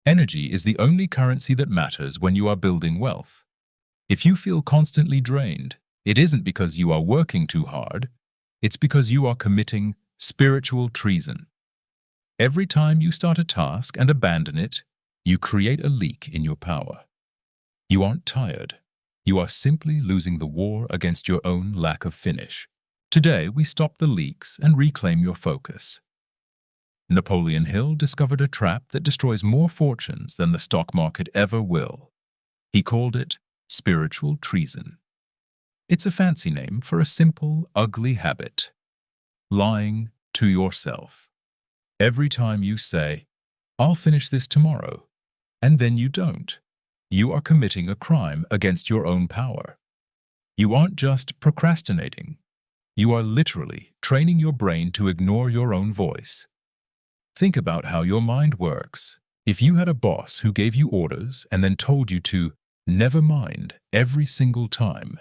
Energy is the only currency that matters when you are building wealth. If you feel constantly drained, it isn't because you are working too hard, it's because you are committing spiritual treason. Every time you start a task and abandon it, you create a leak in your power. You aren't tired. You are simply losing the war against your own lack of finish. Today, we stop the leaks and reclaim your focus. Napoleon Hill discovered a trap that destroys more fortunes than the stock market ever will. He called it spiritual treason. It's a fancy name for a simple, ugly habit: lying to yourself. Every time you say, "I'll finish this tomorrow," and then you don't, you are committing a crime against your own power. You aren't just procrastinating. You are literally training your brain to ignore your own voice. Think about how your mind works. If you had a boss who gave you orders and then told you to never mind every single time,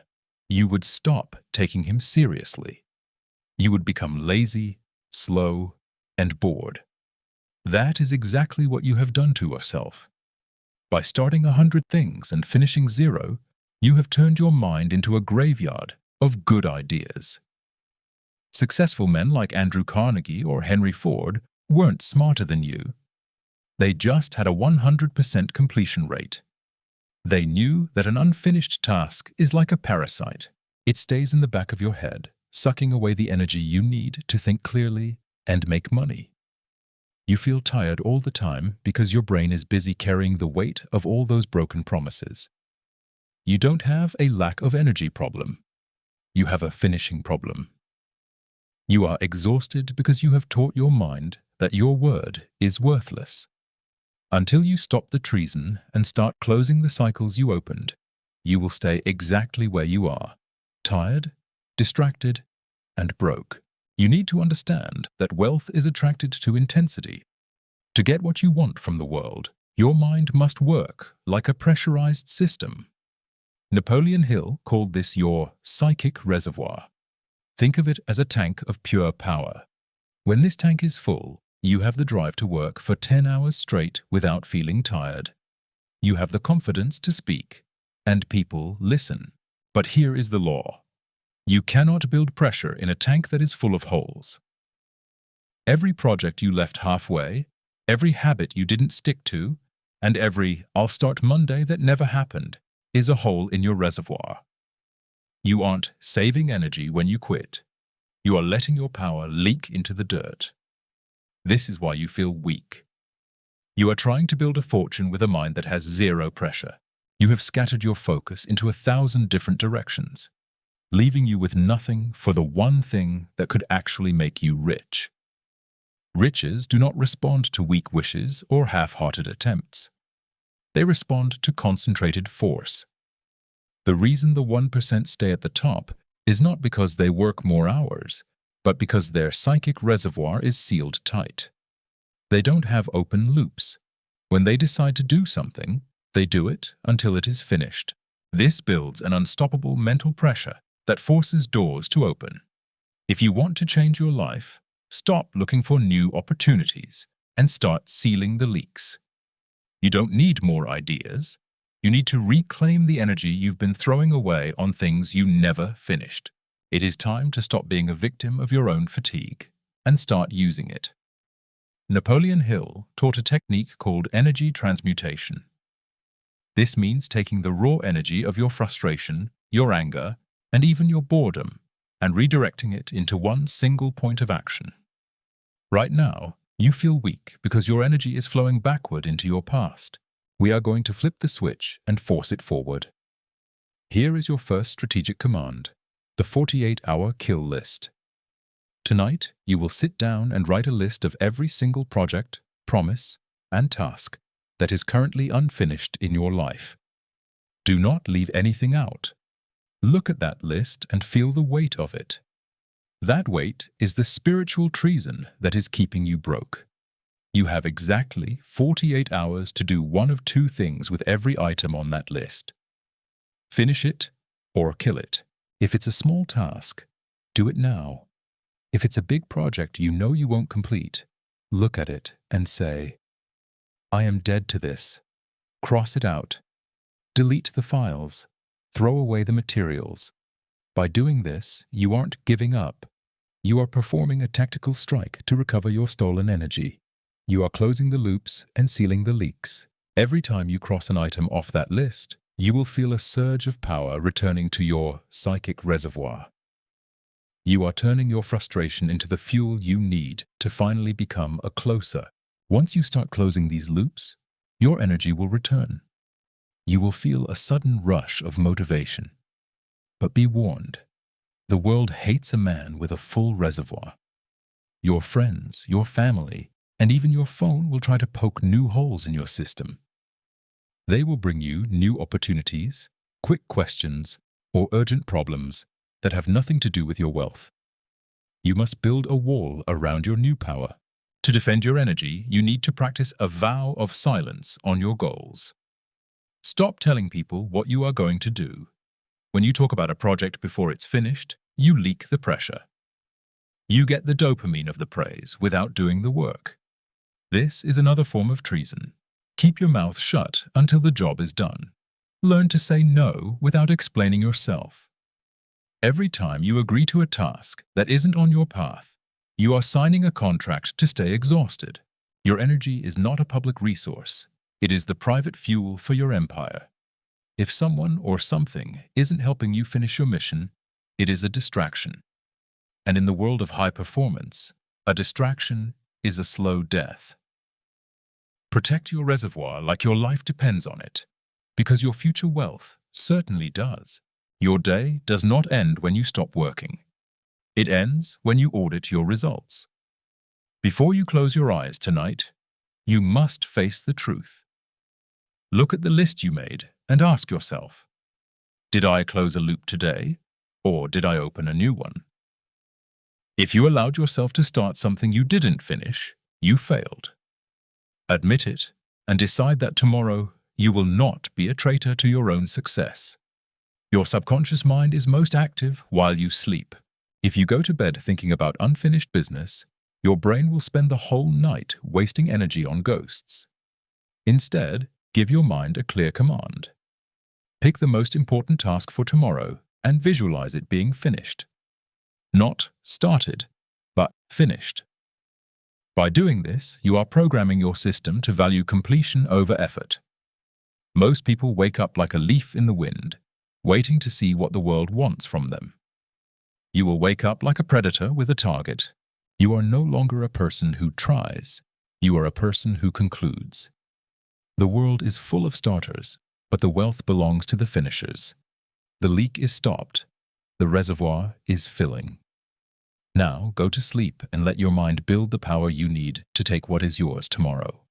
you would stop taking him seriously. You would become lazy, slow, and bored. That is exactly what you have done to yourself. By starting 100 things and finishing 0, you have turned your mind into a graveyard of good ideas. Successful men like Andrew Carnegie or Henry Ford weren't smarter than you. They just had a 100% completion rate. They knew that an unfinished task is like a parasite. It stays in the back of your head, sucking away the energy you need to think clearly and make money. You feel tired all the time because your brain is busy carrying the weight of all those broken promises. You don't have a lack of energy problem. You have a finishing problem. You are exhausted because you have taught your mind that your word is worthless. Until you stop the treason and start closing the cycles you opened, you will stay exactly where you are: tired, distracted, and broke. You need to understand that wealth is attracted to intensity. To get what you want from the world, your mind must work like a pressurized system. Napoleon Hill called this your psychic reservoir. Think of it as a tank of pure power. When this tank is full, you have the drive to work for 10 hours straight without feeling tired. You have the confidence to speak, and people listen. But here is the law. You cannot build pressure in a tank that is full of holes. Every project you left halfway, every habit you didn't stick to, and every "I'll start Monday" that never happened is a hole in your reservoir. You aren't saving energy when you quit. You are letting your power leak into the dirt. This is why you feel weak. You are trying to build a fortune with a mind that has zero pressure. You have scattered your focus into 1,000 different directions, leaving you with nothing for the one thing that could actually make you rich. Riches do not respond to weak wishes or half-hearted attempts. They respond to concentrated force. The reason the 1% stay at the top is not because they work more hours, but because their psychic reservoir is sealed tight. They don't have open loops. When they decide to do something, they do it until it is finished. This builds an unstoppable mental pressure that forces doors to open. If you want to change your life, stop looking for new opportunities and start sealing the leaks. You don't need more ideas. You need to reclaim the energy you've been throwing away on things you never finished. It is time to stop being a victim of your own fatigue and start using it. Napoleon Hill taught a technique called energy transmutation. This means taking the raw energy of your frustration, your anger, and even your boredom, and redirecting it into one single point of action. Right now, you feel weak because your energy is flowing backward into your past. We are going to flip the switch and force it forward. Here is your first strategic command: the 48-hour kill list. Tonight, you will sit down and write a list of every single project, promise, and task that is currently unfinished in your life. Do not leave anything out. Look at that list and feel the weight of it. That weight is the spiritual treason that is keeping you broke. You have exactly 48 hours to do one of two things with every item on that list. Finish it or kill it. If it's a small task, do it now. If it's a big project you know you won't complete, look at it and say, I am dead to this. Cross it out. Delete the files. Throw away the materials. By doing this, you aren't giving up. You are performing a tactical strike to recover your stolen energy. You are closing the loops and sealing the leaks. Every time you cross an item off that list, you will feel a surge of power returning to your psychic reservoir. You are turning your frustration into the fuel you need to finally become a closer. Once you start closing these loops, your energy will return. You will feel a sudden rush of motivation. But be warned, the world hates a man with a full reservoir. Your friends, your family, and even your phone will try to poke new holes in your system. They will bring you new opportunities, quick questions, or urgent problems that have nothing to do with your wealth. You must build a wall around your new power. To defend your energy, you need to practice a vow of silence on your goals. Stop telling people what you are going to do. When you talk about a project before it's finished, you leak the pressure. You get the dopamine of the praise without doing the work. This is another form of treason. Keep your mouth shut until the job is done. Learn to say no without explaining yourself. Every time you agree to a task that isn't on your path, you are signing a contract to stay exhausted. Your energy is not a public resource. It is the private fuel for your empire. If someone or something isn't helping you finish your mission, it is a distraction. And in the world of high performance, a distraction is a slow death. Protect your reservoir like your life depends on it, because your future wealth certainly does. Your day does not end when you stop working. It ends when you audit your results. Before you close your eyes tonight, you must face the truth. Look at the list you made and ask yourself, did I close a loop today, or did I open a new one? If you allowed yourself to start something you didn't finish, you failed. Admit it and decide that tomorrow you will not be a traitor to your own success. Your subconscious mind is most active while you sleep. If you go to bed thinking about unfinished business, your brain will spend the whole night wasting energy on ghosts. Instead, give your mind a clear command. Pick the most important task for tomorrow and visualize it being finished. Not started, but finished. By doing this, you are programming your system to value completion over effort. Most people wake up like a leaf in the wind, waiting to see what the world wants from them. You will wake up like a predator with a target. You are no longer a person who tries. You are a person who concludes. The world is full of starters, but the wealth belongs to the finishers. The leak is stopped. The reservoir is filling. Now go to sleep and let your mind build the power you need to take what is yours tomorrow.